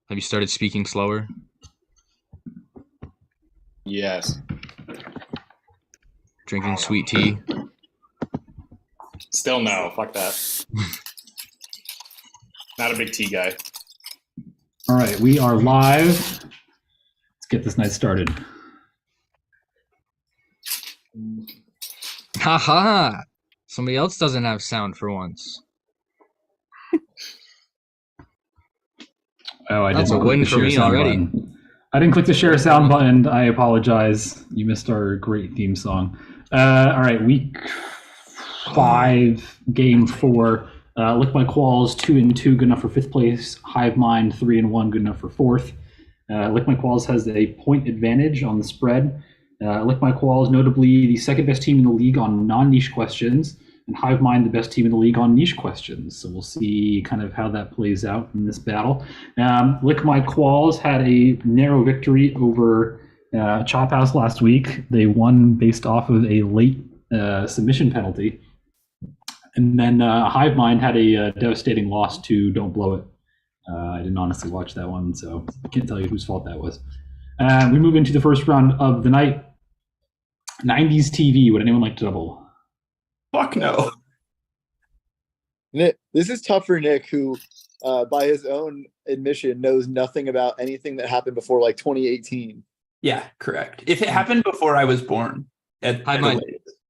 Have you started speaking slower? Yes. Drinking sweet tea? Still no. Fuck that. Not a big tea guy. All right, we are live. Let's get this night started. Haha! Somebody else doesn't have sound for once. Oh, I That's didn't a click win the for share me sound already. button. I didn't click the share sound button. I apologize. You missed our great theme song. All right, week 5, game 4. Lick My Qualls 2-2, good enough for 5th place. Hive Mind 3-1, good enough for 4th. Lick My Qualls has a point advantage on the spread. Lick My Qualls, notably the second best team in the league on non-niche questions, and Hive Mind, the best team in the league on niche questions. So we'll see kind of how that plays out in this battle. Lick My Qualls had a narrow victory over Chop House last week. They won based off of a late submission penalty. And then Hive Mind had a devastating loss to Don't Blow It. I didn't honestly watch that one, so I can't tell you whose fault that was. We move into the first round of the night. 90s TV. Would anyone like to double? Fuck no. Nick, this is tough for Nick, who, by his own admission, knows nothing about anything that happened before like 2018. Yeah, correct. If it happened before I was born, it What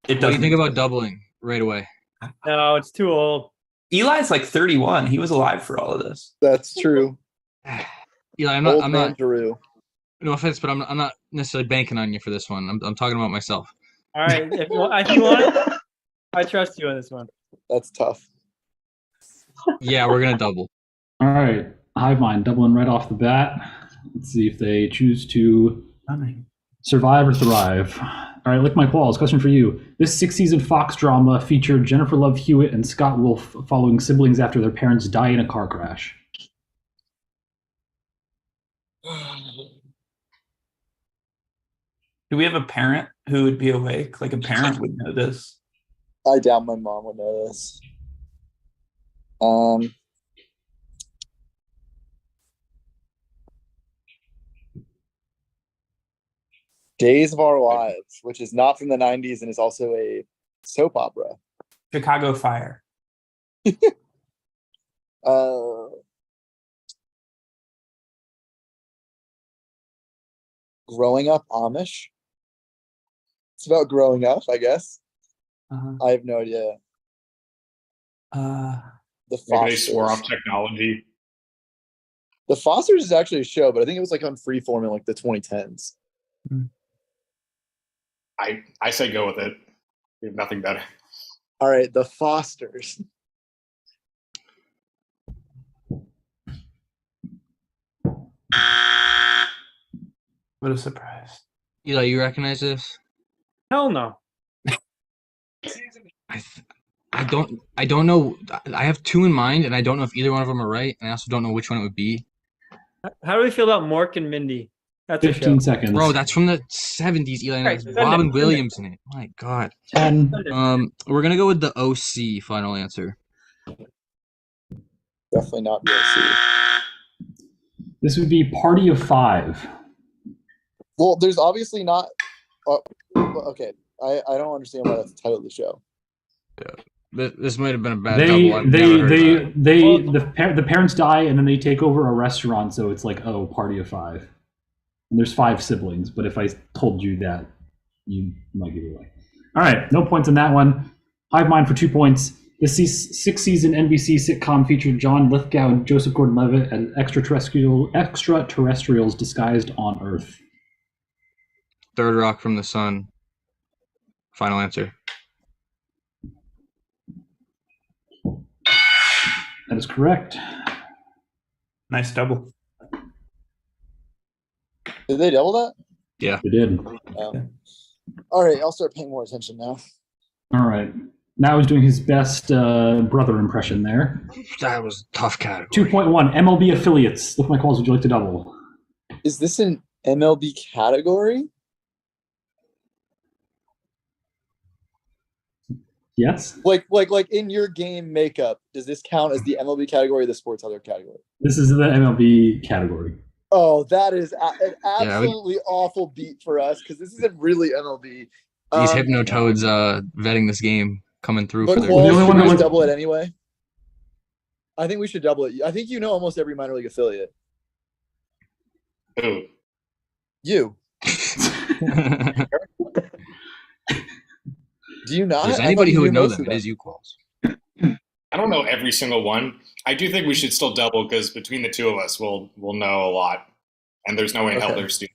do you think about doubling right away? No, it's too old. Eli's like 31. He was alive for all of this. That's true. Eli, I'm Old not. man Drew. No offense, but I'm not necessarily banking on you for this one. I'm talking about myself. All right, if you want it, I trust you on this one. That's tough. Yeah, we're gonna double. All right, Hive Mind doubling right off the bat. Let's see if they choose to survive or thrive. All right, Lick My Qualls. Question for you. This 6-season Fox drama featured Jennifer Love Hewitt and Scott Wolf following siblings after their parents die in a car crash. Do we have a parent who would be awake? Like a parent would know this. I doubt my mom would know this. Days of Our Lives, which is not from the 90s and is also a soap opera. Chicago Fire. Growing Up Amish. It's about growing up, I guess. Uh-huh. I have no idea. Uh, The Maybe they Fosters. swore off technology. The Fosters is actually a show, but I think it was like on Freeform in like the 2010s. I say go with it. We have nothing better. All right, The Fosters. what a surprise. Eli, you recognize this? Hell no. I don't know. I have two in mind, and I don't know if either one of them are right. And I also don't know which one it would be. How do we feel about Mork and Mindy? That's a 15 show. seconds. Bro, that's from the 70s, Eli. And Right, it's send it, Robin send Williams in it. My God. 10. We're gonna go with the OC final answer. Definitely not BLC. This would be Party of 5. Well, there's obviously not. Okay, I don't understand why that's the title of the show. This might have been a bad double. I've never heard of that. The parents die and then they take over a restaurant, so it's like, oh, Party of 5. And there's 5 siblings, but if I told you that, you might give it away. All right, no points on that one. Hive Mind for 2 points. This 6-season NBC sitcom featured John Lithgow and Joseph Gordon-Levitt as extraterrestrials disguised on Earth. Third Rock from the Sun. Final answer. That is correct. Nice double. Did they double that? Yeah. They did. All right, I'll start paying more attention now. All right. Now he's doing his best brother impression there. That was a tough category. 2.1, MLB affiliates. Look, my calls, would you like to double? Is this an MLB category? Yes. Like in your game makeup, does this count as the MLB category or the sports other category? This is the MLB category. Oh, that is an Yeah, absolutely awful beat for us because this isn't really MLB. these Um, Hypnotoads vetting this game coming through but for their Well, the Qualls, only should one we that just went- double it anyway? I think we should double it. I think you know almost every minor league affiliate. Who? You. Do you not? There's I anybody thought you who would knew know most them. of It is you, Qualls. I don't know every single one. I do think we should still double because between the two of us, we'll know a lot, and there's no way in hell Okay. there's doing.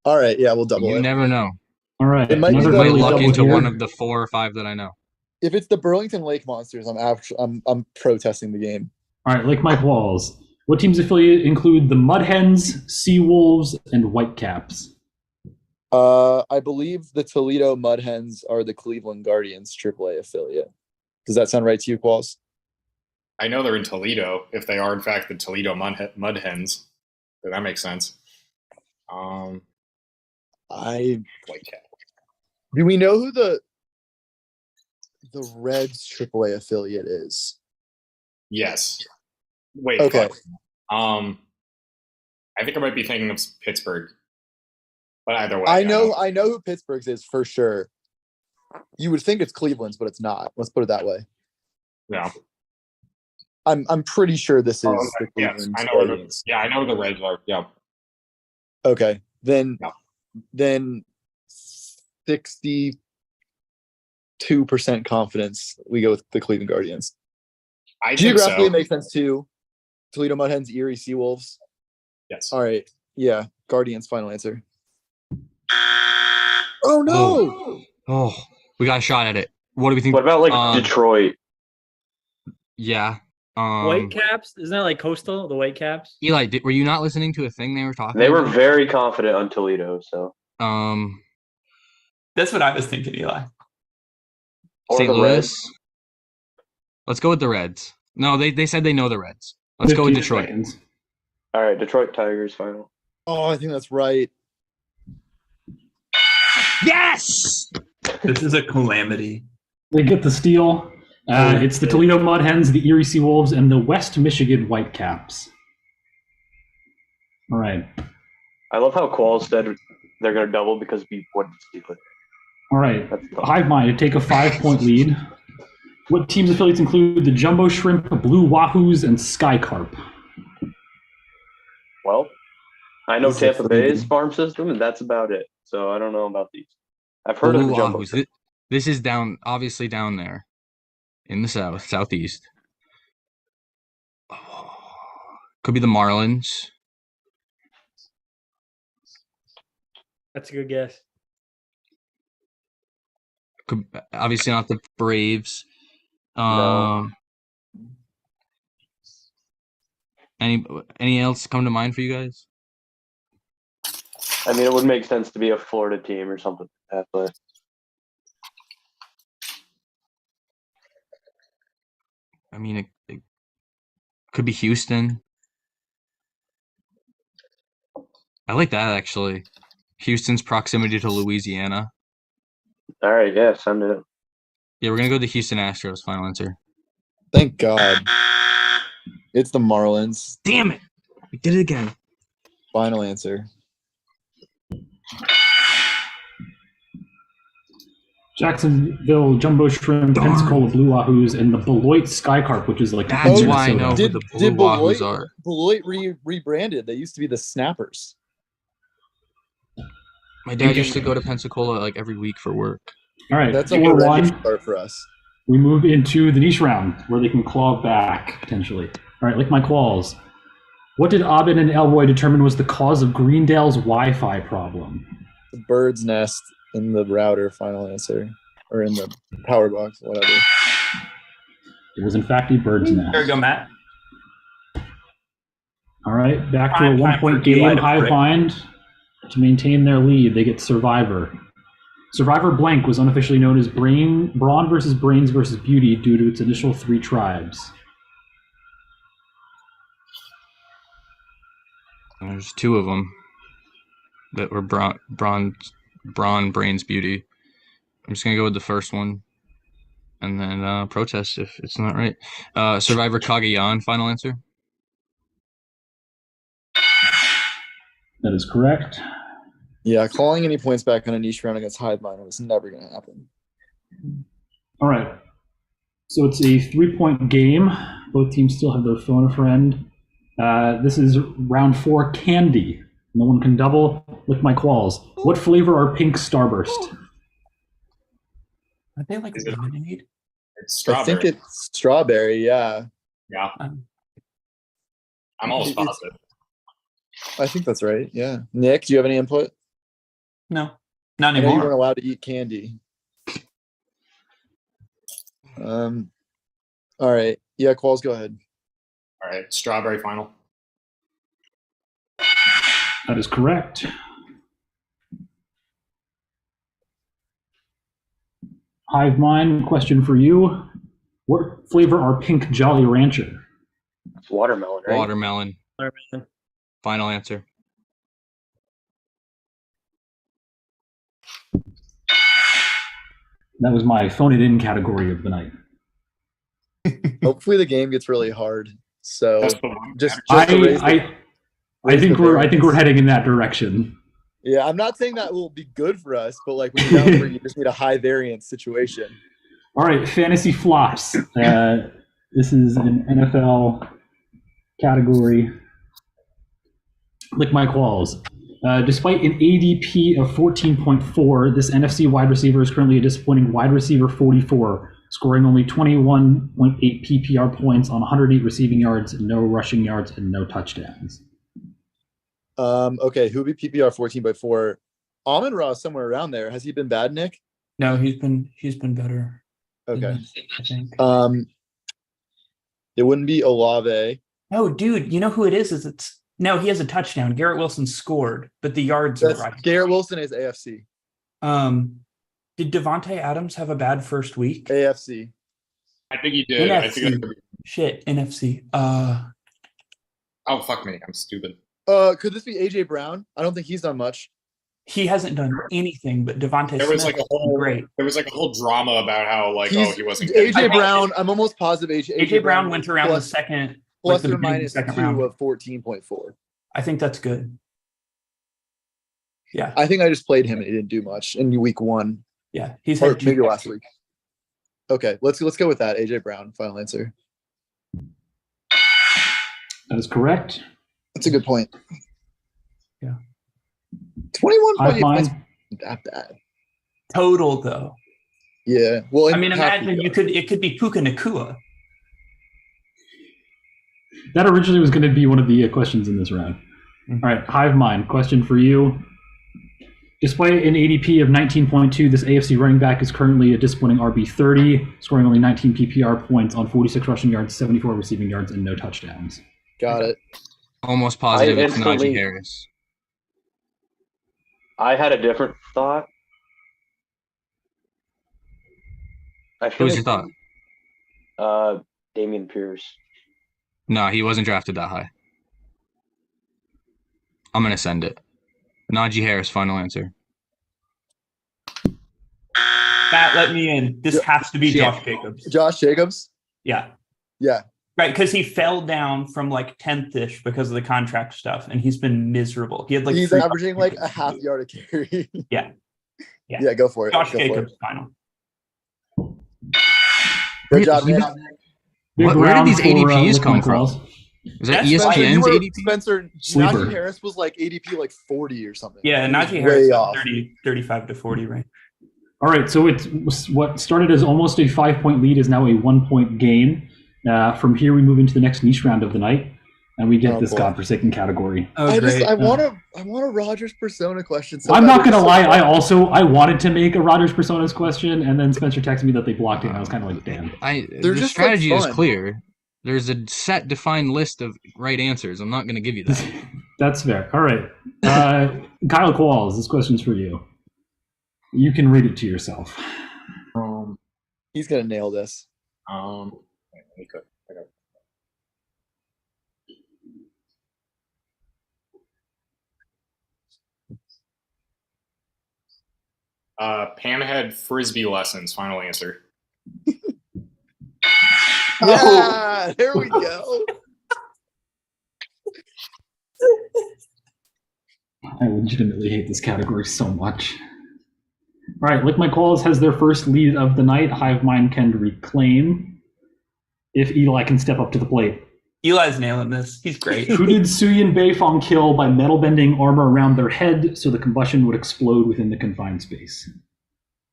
All right, yeah, we'll double You it. never know. All right. It might be another the- You might early luck double into here. one of the 4 or 5 that I know. If it's the Burlington Lake Monsters, I'm protesting the game. All right, like Mike Walls. What teams affiliate include the Mud Hens, Seawolves, and Whitecaps? I believe the Toledo Mud Hens are the Cleveland Guardians AAA affiliate. Does that sound right to you, Qualls? I know they're in Toledo. If they are in fact the Toledo Mud Hens, then that makes sense. I White Cat. do we know who the Reds AAA affiliate is? Yes. Wait. Okay. Fuck. I think I might be thinking of Pittsburgh, but either way, I know who Pittsburgh's is for sure. You would think it's Cleveland's, but it's not. Let's put it that way. Yeah. I'm pretty sure this is Oh, the yes, Cleveland I know where Guardians. I know where the Reds are. Yeah. Okay, then Yeah. 62% confidence we go with the Cleveland Guardians. I think Geographically, so. it makes sense too. Toledo Mud Hens, Erie Seawolves. Yes. All right, yeah, Guardians. Final answer. Oh no! Oh, we got a shot at it. What do we think? What about like Um, Detroit? Yeah. Whitecaps? Isn't that like Coastal? The Whitecaps? Eli, were you not listening to a thing they were talking They were about? very confident on Toledo, so That's what I was thinking, Eli. or St. the Louis. Reds. Let's go with the Reds. No, they said they know the Reds. Let's go with 15 Detroit. seconds. All right, Detroit Tigers final. Oh, I think that's right. Yes! This is a calamity. They get the steal. It's the Toledo Mud Hens, the Erie Seawolves, and the West Michigan Whitecaps. All right. I love how Qualls said they're going to double because we wouldn't steal it. All right. That's tough. Hive Mind to take a 5-point lead. What teams' affiliates include the Jumbo Shrimp, Blue Wahoos, and Sky Carp? Well, I know This is a Tampa funny Bay's game. farm system, and that's about it. So I don't know about these. I've heard Blue of the Jumbo Wahoos. Shrimp. This is obviously down there in the southeast. Could be the Marlins. That's a good guess. Could obviously not the Braves. No. Any else come to mind for you guys? I mean, it would make sense to be a Florida team or something like that, but I mean, it could be Houston. I like that actually. Houston's proximity to Louisiana. all right, yeah, send it. Yeah, we're gonna go to Houston Astros. Final answer. Thank God. It's the Marlins. Damn it! We did it again. Final answer. Jacksonville Jumbo Shrimp, Darn. Pensacola Blue Wahoos, and the Beloit Sky Carp, which is like That's Oh, why I know Minnesota. who the Blue Wahoos are. Beloit rebranded. They used to be the Snappers. My dad used to go to Pensacola like every week for work. All right, That's a 4-1. horrendous start for us. We move into the niche round where they can claw back potentially. All right, like my Qualls. What did Abin and Elroy determine was the cause of Greendale's Wi-Fi problem? The bird's nest in the router. Final answer, or in the power box, whatever. It was in fact a bird's There we nest. go, Matt. All right, back to a Prime time 1-point for Eli game. to Hive prick. Mind to maintain their lead. They get Survivor. Survivor Blank was unofficially known as Brawn versus Brains versus Beauty due to its initial 3 tribes. There's 2 of them that were Brawn, Brains, Beauty. I'm just gonna go with the first one. and then protest if it's not right. Survivor Kagayan, final answer. That is correct. Yeah, calling any points back on a niche round against Hive Mind was never going to happen. All right. So it's a 3-point game. Both teams still have their phone a friend. This is round 4, candy. No one can double. Lick my qualls. What flavor are pink Starburst? Are they like Is it- lemonade? It's I think strawberry. it's strawberry. Yeah, Yeah, Um, I'm almost It's- positive. I think that's right. Yeah. Nick, do you have any input? no, not I know you weren't anymore. allowed to eat candy. All right. Yeah, Qualls, go ahead. All right, strawberry final. That is correct. Hive Mind, question for you. What flavor are pink Jolly Rancher? It's watermelon, right? Watermelon, Watermelon. final answer. That was my phone it in category of the night. Hopefully the game gets really hard. So That's the one. just to raise the, I raise think the we're I think we're variance. heading in that direction. Yeah, I'm not saying that will be good for us, but like when you're down three, you just need a high variance situation. All right, fantasy flops. This is an NFL category. Lick my qualls. Despite an ADP of 14.4, this NFC wide receiver is currently a disappointing wide receiver 44, scoring only 21.8 PPR points on 108 receiving yards, no rushing yards, and no touchdowns. Okay, who be PPR 14/4? Amon Ra is somewhere around there. Has he been bad, Nick? No, he's been better. than Okay. this, I think. It wouldn't be Olave. Oh, dude, you know who it is? No, he has a touchdown. Garrett Wilson scored, but the yards That's are right. Garrett Wilson is AFC. Did Devontae Adams have a bad first week? AFC. I think he did. I think. NFC. Shit, NFC. Oh fuck me, I'm stupid. Could this be AJ Brown? I don't think he's done much. He hasn't done anything, but Devontae There was Smith like a whole great. There was like a whole drama about how like He's he wasn't AJ getting- Brown. I'm almost positive AJ Brown went around plus, the second, plus like the or beginning of the minus second 2 round. of 14.4. I think that's good. Yeah, I think I just played him and he didn't do much in week 1 yeah. He's or had two maybe last catches. week. Okay, let's go with that. AJ Brown, final answer. That is correct. That's a good point. Yeah. 21.8 points Hive isn't that bad. Total though. Yeah. Well, I mean, imagine it could be Puka Nakua. That originally was going to be one of the questions in this round. Mhm. All right, Hive Mind, question for you. Despite an ADP of 19.2, this AFC running back is currently a disappointing RB30, scoring only 19 PPR points on 46 rushing yards, 74 receiving yards, and no touchdowns. Got it. Almost positive I it's instantly- Najee Harris. I had a different thought. I Who feel was your like thought? Damian Pierce. No, he wasn't drafted that high. I'm gonna send it. Najee Harris, final answer. Matt, let me in. This has to be Shit. Josh Jacobs. Josh Jacobs? Yeah. Yeah. Right, because he fell down from like 10th-ish because of the contract stuff, and he's been miserable. He had like He's 3 averaging like a half yard a carry. Yeah. Yeah. Yeah, go for it. Josh Go for it. Jacobs final. Good job, Nick. Big Where did round these for, ADPs Lick come my from? qualls. Is that That's Spencer, you ESPN's were- ADP? Spencer, Sleeper. Najee Harris was like ADP like 40 or something. Yeah, He was Najee Harris way is off. 35 to 40 range. All right, so it's what started as almost a 5-point lead is now a 1-point game. From here, we move into the next niche round of the night, and we get Oh, this boy. godforsaken category. Oh, I great. want a Rogers persona question. So I'm bad. not It's gonna so lie. fun. I wanted to make a Rogers Personas question, and then Spencer texted me that they blocked it, and I was kind of like, damn. They're The just, strategy like, is fun. clear. There's a set, defined list of right answers. I'm not going to give you that. That's fair. All right, Kyle Qualls, this question's for you. You can read it to yourself. He's gonna nail this. Wait, let me go. I got- Pam had frisbee lessons. Final answer. Yeah, there we go. I legitimately hate this category so much. All right, Lick My Qualls has their first lead of the night. Hive Mind can reclaim if Eli can step up to the plate. Eli's nailing this. He's great. Who did Suyin Beifong kill by metal bending armor around their head so the combustion would explode within the confined space?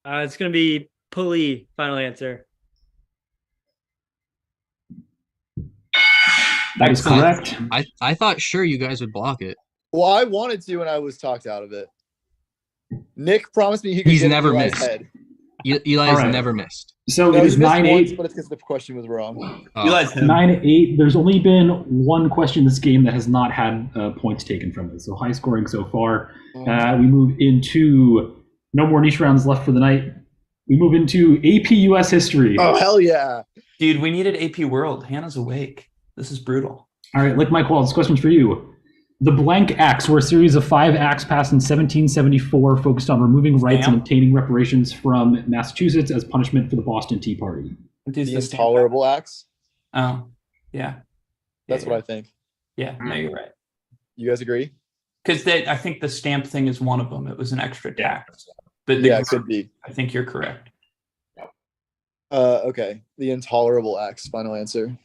It's gonna be Pulley. Final answer. That is correct. I thought sure you guys would block it. Well, I wanted to, and I was talked out of it. Nick promised me he could He's get never Eli's missed. head. Eli has Alright. never missed. So No, it he is missed 9-8. once, but it's because the question was wrong. Oh. Eli's him. 9-8. There's only been one question in this game that has not had points taken from it. So high scoring so far. We move into no more niche rounds left for the night. We move into AP US history. Oh, hell yeah. Dude, we needed AP World. Hannah's awake. This is brutal. All right, Lick My Qualls, this question's for you. The Blank Acts were a series of 5 acts passed in 1774 focused on removing rights and obtaining reparations from Massachusetts as punishment for the Boston Tea Party. Dude's The the stamp. intolerable acts. Oh, yeah. That's what I think. Yeah, no, you're right. You guys agree? Because I think the stamp thing is one of them. It was an extra tax. But Yeah, it could be. I think you're correct. Okay. The intolerable acts. Final answer.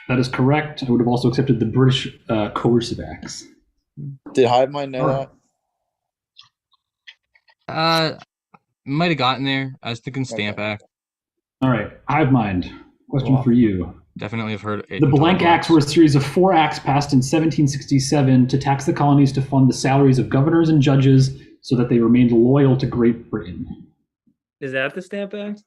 That is correct. I would have also accepted the British coercive acts. Did Hive Mind know that? Might have gotten there. I was thinking Stamp Act. All right, Hive Mind, question for you. Definitely have heard it. The Blank Acts were a series of 4 acts passed in 1767 to tax the colonies to fund the salaries of governors and judges so that they remained loyal to Great Britain. Is that the Stamp Act?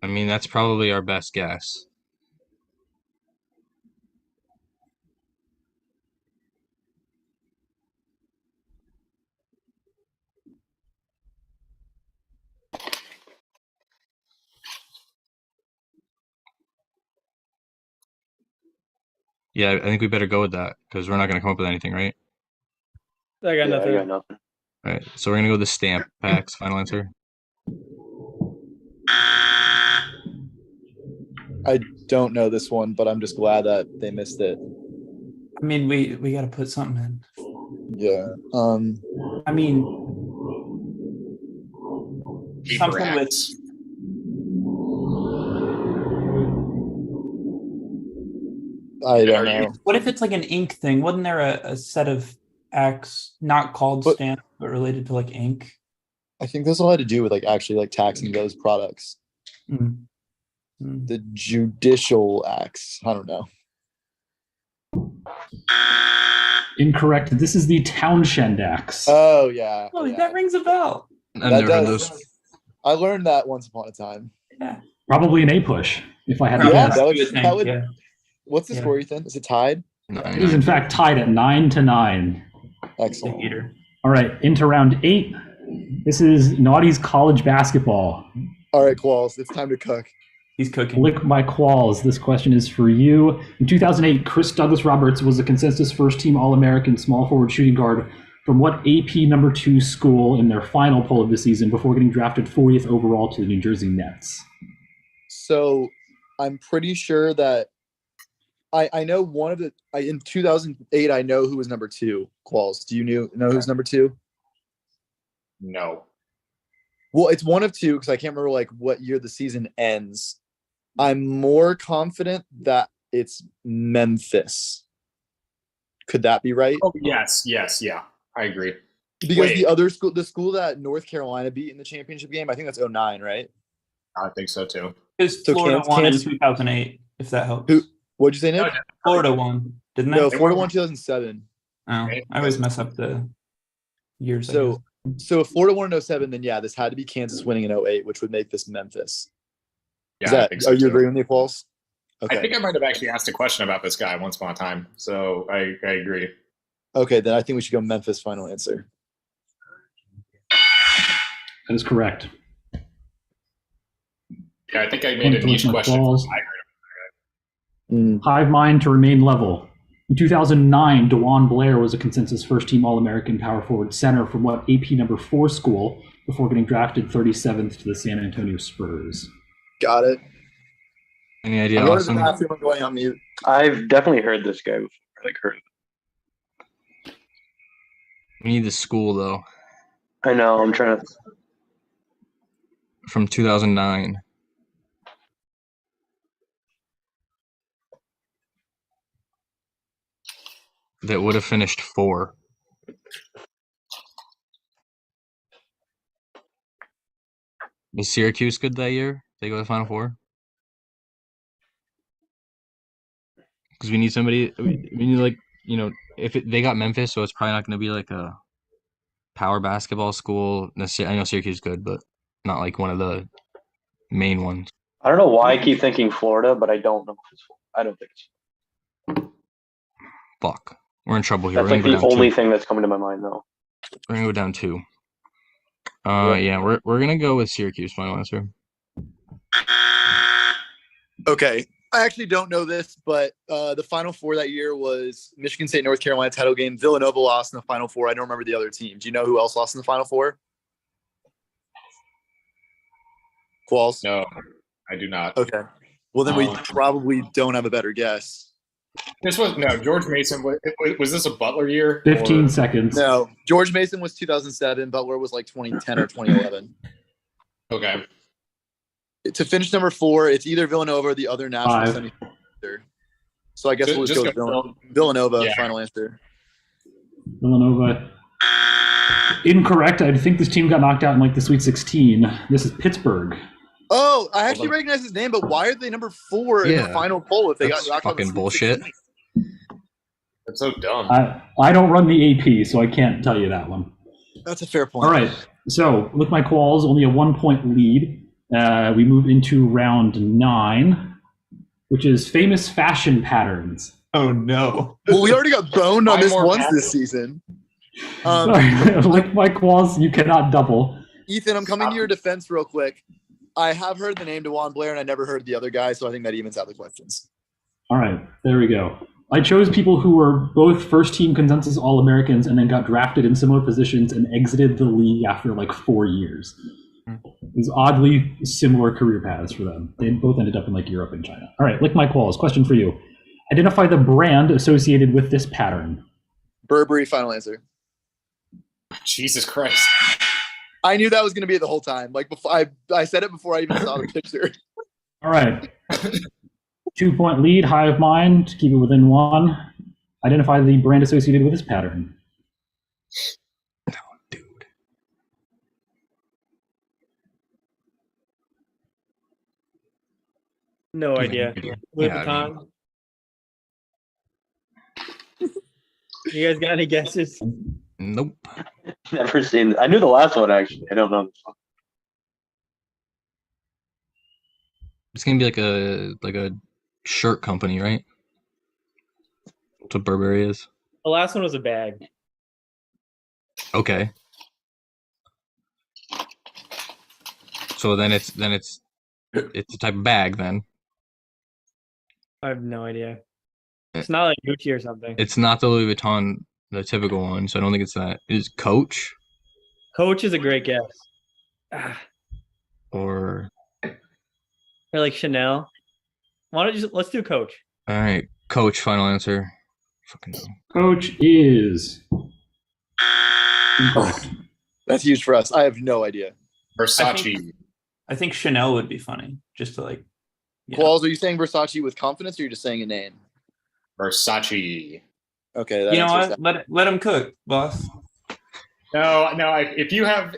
I mean, that's probably our best guess. Yeah, I think we better go with that because we're not going to come up with anything, right? I got nothing. I got nothing. All right, so we're going to go with the Stamp Acts. Final answer. I don't know this one, but I'm just glad that they missed it. I mean, we got to put something in. Yeah. I mean, Paper something with acts. I don't Are you- know. what if it's like an ink thing? Wasn't there a set of acts not called But- stamp but related to like ink? I think this all had to do with like actually like taxing those products. Mm. Mm. The judicial acts. I don't know. Incorrect. This is the Townshend Acts. Oh yeah. Oh, yeah. that rings a bell. I've That never heard does. those. I learned that once upon a time. Yeah. Probably an A push, if I had to Yeah, guess. that would- You would think, that would- yeah. What's the Yeah. score, Ethan? Is it tied? It is in fact tied at 9-9. The Excellent. heater. All right, into round 8. This is Naughty's college basketball. All right, Qualls, it's time to cook. He's cooking. Lick My Qualls. This question is for you. In 2008, Chris Douglas Roberts was a consensus first-team All-American small forward shooting guard from what AP number 2 school in their final poll of the season before getting drafted 40th overall to the New Jersey Nets? So I'm pretty sure that I know one of the in 2008 I know who was number 2. Qualls, do you know who's number 2? No. Well, it's one of 2 because I can't remember like what year the season ends. I'm more confident that it's Memphis. Could that be right? Oh, yes, yeah. I agree. Because wait. the other school, the school that North Carolina beat in the championship game, I think that's 09, right? I think so too. Because So Florida won in Kansas- 2008, if that helps. Who? What'd you say, Nick? Florida won, didn't No, they? Florida won 2007. Oh, I always mess up the years. I So, guess. so if Florida won in 07, then yeah, this had to be Kansas winning in 08, which would make this Memphis. Yeah, Is I that, think so are you too. agreeing with me, Qualls? Okay. I think I might have actually asked a question about this guy once upon a time, so I agree. Okay, then I think we should go Memphis final answer. That is correct. Yeah, I think I made a One niche point question. Qualls. I heard Hive Mind to remain level. In 2009, DeJuan Blair was a consensus first-team All-American power forward center from what AP number 4 school before getting drafted 37th to the San Antonio Spurs. Got it. Any idea, I'm going to the Austin? bathroom. I'm going on mute. I've definitely heard this guy before. Like heard of We need the school though. it. I know. I'm trying to. From 2009. That would have finished 4. Was Syracuse good that year? They go to the Final Four? Because we need somebody. We need like they got Memphis, so it's probably not going to be like a power basketball school. I know Syracuse is good, but not like one of the main ones. I don't know why I keep thinking Florida, but I don't know if it's. I don't think it's. Fuck, we're in trouble here. That's We're like gonna the go down only 2. thing that's coming to my mind, though. We're gonna go down 2. Yeah, we're gonna go with Syracuse. Final answer. Okay. I actually don't know this, but the Final Four that year was Michigan State, North Carolina title game. Villanova lost in the Final Four. I don't remember the other team. Do you know who else lost in the Final Four? Qualls? No, I do not. Okay. Well, then we probably don't have a better guess. This was George Mason. Was this a Butler year? 15 seconds. No. George Mason was 2007. Butler was like 2010 or 2011. Okay. To finish number 4, it's either Villanova or the other national 5. semi-finalist. So I guess we'll just Just go with go Villanova. Yeah. Final answer. Villanova. Incorrect. I think this team got knocked out in like the Sweet 16. This is Pittsburgh. Oh, I actually recognize his name, but why are they number 4 in the Yeah. final poll if they That's got knocked out in the fucking Sweet bullshit. 16? That's so dumb. I don't run the AP, so I can't tell you that one. That's a fair point. All right. So with my Qualls, only a 1-point lead. We move into round 9, which is famous fashion patterns. Oh no. Well, we already got boned on Five this more once patterns. this season. Like my Qualls, you cannot double. Ethan, I'm coming to your defense real quick. I have heard the name DeJuan Blair, and I never heard the other guy, so I think that evens out the questions. All right, there we go. I chose people who were both first-team consensus All-Americans and then got drafted in similar positions and exited the league after like 4 years. It was oddly similar career paths for them. They both ended up in like Europe and China. All right, Lick My Qualls. Question for you. Identify the brand associated with this pattern. Burberry, final answer. Jesus Christ. I knew that was going to be it the whole time. Like before, I said it before I even saw the picture. All right. 2-point lead, Hive Mind. Keep it within 1. Identify the brand associated with this pattern. No, dude. No idea. Louis Yeah, I mean- Vuitton. You guys got any guesses? Nope. Never seen. I knew the last one actually. I don't know this one. It's gonna be like a shirt company, right? That's what Burberry is. The last one was a bag. Okay. So then it's a type of bag then. I have no idea. It's not like Gucci or something. It's not the Louis Vuitton, the typical one, so I don't think it's that. Is Coach Coach is a great guess. or Or like Chanel. Why don't you let's do Coach. all right, Coach. Final answer. Fucking no. Coach is incorrect. That's huge for us. I have no idea. Versace. I think Chanel would be funny, just to like. Yeah. Qualls, are you saying Versace with confidence, or are you just saying a name? Versace. Okay, that You know answers what? that. Let him cook, boss. No. If you have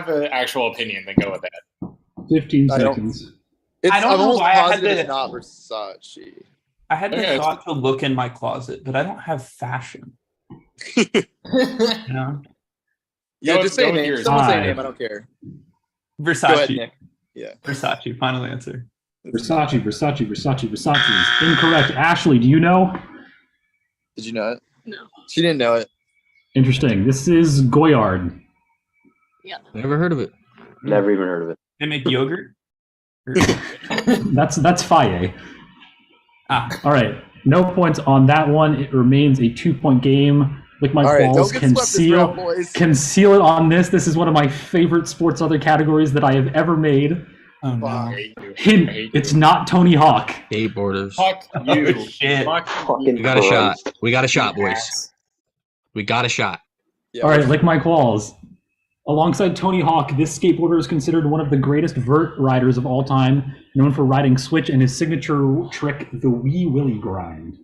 an actual opinion, then go with that. 15 I don't- seconds. I don't I'm know almost why I had positive to- it's not Versace. I had the Okay. thought to look in my closet, but I don't have fashion. You know? Yeah, Go- just say go a with name. yours. Someone say a Five. name. I don't care. Versace. Go ahead, Nick. Yeah. Versace. Final answer. Versace is incorrect. Ashley, do you know? Did you know it? No. She didn't know it. Interesting. This is Goyard. Never heard of it. Never even heard of it. They make yogurt. That's Faye. Ah, All right. No points on that one. It remains a 2-point game. Lick My All right, Qualls don't get can swept this round, boys. seal it on this. This is one of my favorite sports other categories that I have ever made. Oh no. I hate you. Hint, I hate it's you. not Tony Hawk. Skateboarders. Fuck you. Oh, shit. Fuck Fucking We got a shot. Christ. We got a shot, boys. ass. We got a shot. Yeah, All right, we're- Lick My Qualls. Alongside Tony Hawk, this skateboarder is considered one of the greatest vert riders of all time, known for riding switch and his signature trick, the Wee Willie grind.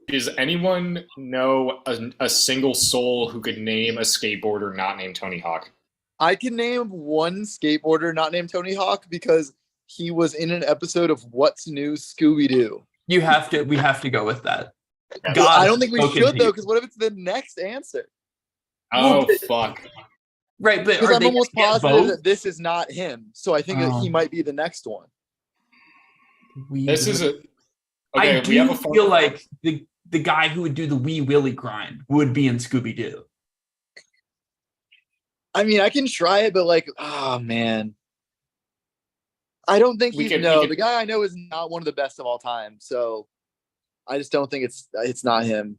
Does anyone know a single soul who could name a skateboarder not named Tony Hawk? I can name one skateboarder not named Tony Hawk because he was in an episode of What's New Scooby-Doo. We have to go with that. Yes. God, I don't think we spoken should, though, to. because what if it's the next answer? Oh, fuck. Right, but Because are I'm they almost gonna get positive both? that this is not him. So I think that he Oh. might be the next one. This is a. I Okay, do we have a feel like the guy who would do the Wee Willie grind would be in Scooby Doo. I mean, I can try it, but like, oh man. I don't think We he's could- no. we could- The guy I know is not one of the best of all time. So I just don't think it's not him.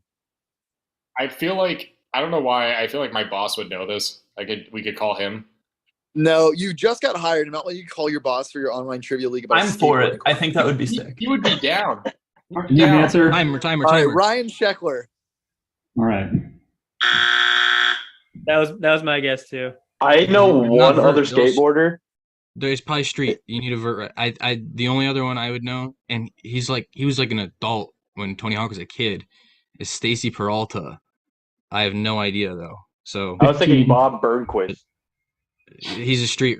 I feel like I don't know why. I feel like my boss would know this. We could call him. No, you just got hired. I'm not letting you call your boss for your online trivia league about I'm for it. skateboarding. I think that would be sick. He would be down. He'd be Need an down. answer? Timer. All right, Ryan Sheckler. All right. That was my guess too. I know Not one vert, other those- skateboarder. There's probably street. You need a vert. I the only other one I would know, and he was like an adult when Tony Hawk was a kid, is Stacy Peralta. I have no idea though. So I was thinking 15. Bob Burnquist. he's a street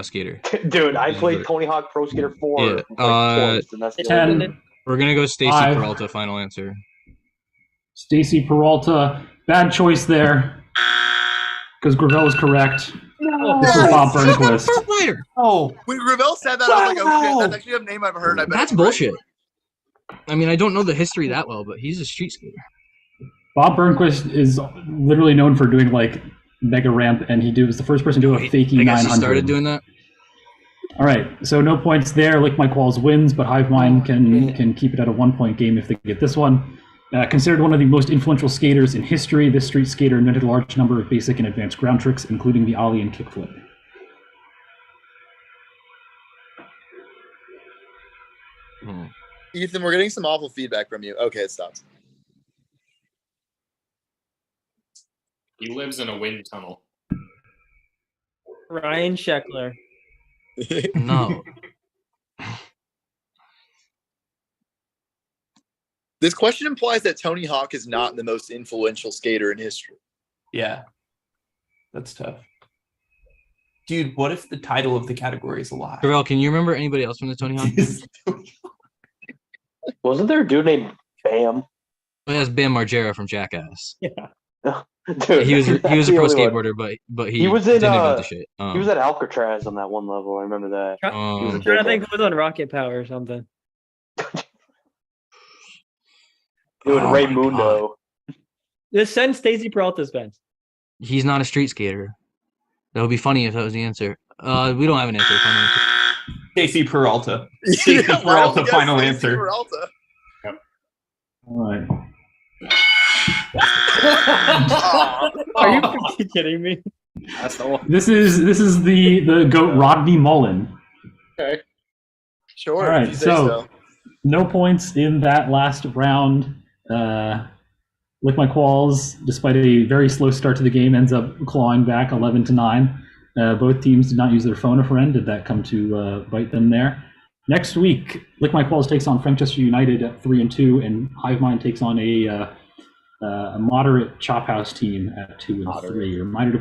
skater. Dude, I Yeah, played but- Tony Hawk Pro Skater 4 Yeah, like twice, and that's the only 10. We're gonna go Stacy 5. Peralta. Final answer. Stacy Peralta. Bad choice there. Because Gravel was correct. This was Bob Burnquist. Oh, When Gravel said that, I was like, oh Wow. shit, that's actually a name I've heard. I bet That's it's right. bullshit. I mean, I don't know the history that well, but he's a street skater. Bob Burnquist is literally known for doing like mega ramp, and he was the first person to do a fakie I guess 900. he started doing that. All right, so no points there. Lick My Qualls wins, but Hive Mind can keep it at a 1-point game if they get this one. Considered one of the most influential skaters in history, this street skater invented a large number of basic and advanced ground tricks, including the ollie and kickflip. Ethan, we're getting some awful feedback from you. Okay, it stops. He lives in a wind tunnel. Ryan Sheckler. No. This question implies that Tony Hawk is not the most influential skater in history. yeah. That's tough. Dude, what if the title of the category is a lie? Terrell, can you remember anybody else from the Tony Hawk? Wasn't there a dude named Bam? Oh, that's Bam Margera from Jackass. Dude, He was a that's pro the only one. skateboarder, but he was in, didn't invent the shit. He was at Alcatraz on that one level. I remember that. I'm um, trying to think who was on Rocket Power or something. Dude, Oh my Raymundo. Just send Stacy Peralta, Spence. he's not a street skater. That would be funny if that was the answer. We don't have an answer. Final answer. Stacy Peralta. Stacy Yeah, why don't Peralta, we go final Stacey answer. Peralta? All right. Are you fucking kidding me? That's the one. This is the goat Rodney Mullen. Okay. Sure. All right, if you say so no points in that last round. Lick My Qualls, despite a very slow start to the game, ends up clawing back 11-9. Both teams did not use their phone a friend. Did that come to bite them there? Next week, Lick My Qualls takes on Frankchester United at 3-2, and Hive Mind takes on a moderate Chop House team at 2-3. Reminder to